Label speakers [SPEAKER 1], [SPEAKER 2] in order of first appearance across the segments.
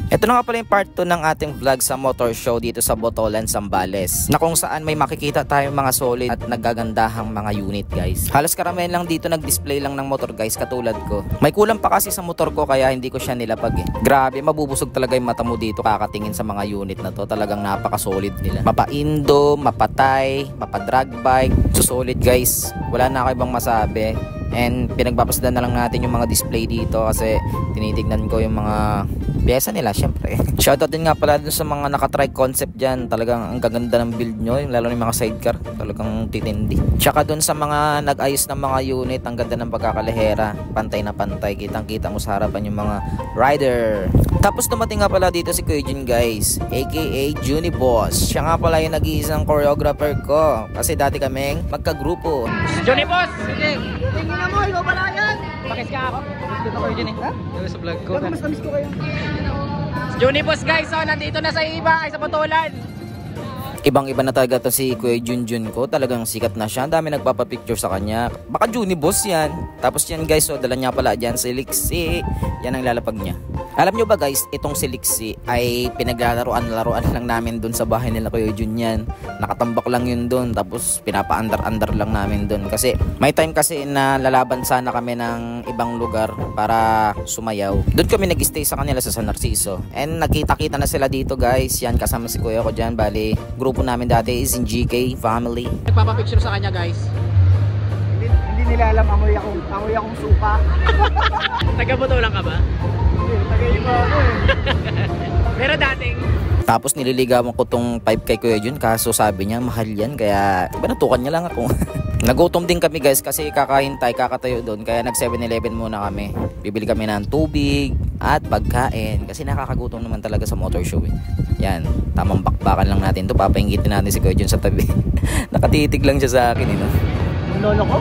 [SPEAKER 1] Ito na nga pala yung part 2 ng ating vlog sa motor show dito sa Botolan, Zambales, na kung saan may makikita tayong mga solid at nagagandahang mga unit guys. Halos karamihan lang dito nag-display lang ng motor guys katulad ko. May kulang pa kasi sa motor ko kaya hindi ko siya nilapag eh. Grabe, mabubusog talaga yung mata mo dito kakatingin sa mga unit na to. Talagang napaka-solid nila. Mapa-indo, mapatay, mapa-drag bike. So solid guys. Wala na ako ibang masabi. And pinagbabasdan na lang natin yung mga display dito kasi tinitignan ko yung mga pyesa nila syempre. Shoutout din nga pala dun sa mga nakatry concept dyan. Talagang ang gaganda ng build nyo, lalo yung mga sidecar. Talagang titindi. Tsaka dun sa mga nag-ayos ng mga unit, ang ganda ng pagkakalahera. Pantay na pantay. Kitang kita mo sa harapan yung mga rider. Tapos dumating nga pala dito si Kuya Jun guys, aka Juni Boss. Siya nga pala yung nag-iisang choreographer ko kasi dati kaming magkagrupo.
[SPEAKER 2] Juni Boss!
[SPEAKER 3] Sige! Tingnan mo, ikaw pala yan!
[SPEAKER 2] Pakis ka ako. Dito ko yun eh. Ha? Dito sa vlog ko.
[SPEAKER 3] Mas namis ko kayo.
[SPEAKER 2] Juni Boss guys, so nandito na sa iba ay sa Botolan.
[SPEAKER 1] Ibang-iba na talaga to si Kuya Junjun ko. Talagang sikat na siya. Ang dami nagpapapicture sa kanya. Baka Juni Boss yan. Tapos yan guys, so dala niya pala dyan si Lixie. Yan ang lalapag niya. Alam nyo ba guys, itong si Lixie ay pinaglalaroan lang namin dun sa bahay nila Kuya Jun yan. Nakatambak lang yun dun. Tapos pinapa-andar-andar lang namin dun. Kasi may time kasi na lalaban sana kami ng ibang lugar para sumayaw. Dun kami nag-stay sa kanila sa San Narciso. And nakita-kita na sila dito guys. Yan kasama si Kuya ko dyan. Bali, grupo namin dati is in GK family.
[SPEAKER 2] Nagpapapicture sa kanya guys.
[SPEAKER 3] Hindi nila alam amoy akong suka.
[SPEAKER 2] Taga-Botolan ka ba?
[SPEAKER 3] Taga-iba ako eh.
[SPEAKER 2] Pero dating
[SPEAKER 1] Tapos nililigawan ko tong pipe kay Kuya Jun. Kaso sabi niya mahal yan. Kaya natukan niya lang ako. Nagutom din kami guys kasi kakahintay, kakatayo doon. Kaya nag 7-Eleven muna kami. Bibili kami ng tubig at pagkain. Kasi nakakagutom naman talaga sa motor show eh. Yan, tamang bakbakan lang natin to. Papaingitin natin si Kuya Jun sa tabi. Nakatitig lang siya sa akin eh, no?
[SPEAKER 3] Ang lolo ko?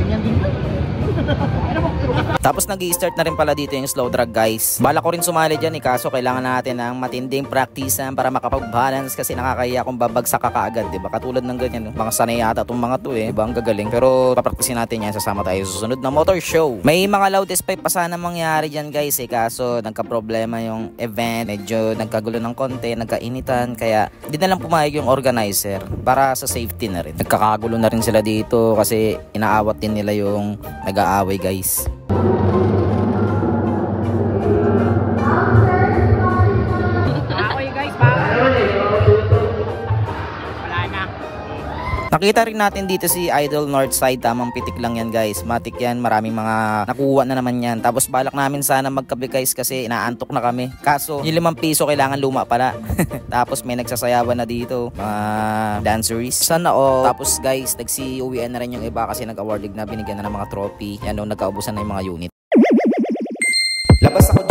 [SPEAKER 3] Ganyan din ba?
[SPEAKER 1] Tapos nag-i-start na rin pala dito yung slow drag guys. Bala ko rin sumali dyan eh, kaso kailangan natin ng matinding practicean para makapag-balance kasi nakakaya kung babagsak ka kaagad, diba? Katulad ng ganyan, mga sanay yata itong mga to eh, diba? Ang gagaling. Pero papraktisin natin yan, sasama tayo sa susunod na motor show. May mga loudest pipe pa sana mangyari dyan guys eh, kaso nagka-problema yung event, medyo nagkagulo ng konti, nagkainitan, kaya di na lang pumayag yung organizer para sa safety na rin. Nagkakagulo na rin sila dito kasi inaawat din nila yung nag-aaway guys. Nakita rin natin dito si Idol Northside, tamang pitik lang yan guys. Matik yan, maraming mga nakuha na naman yan. Tapos balak namin sana magkape guys kasi inaantok na kami. Kaso yung 5 piso kailangan luma pala. Tapos may nagsasayawan na dito, mga danceries. Sana all. Tapos guys, nagsi-uwian na rin yung iba kasi nag-awarding na, binigyan na ng mga trophy. Yan nung nagkaubusan na yung mga unit. Labas ako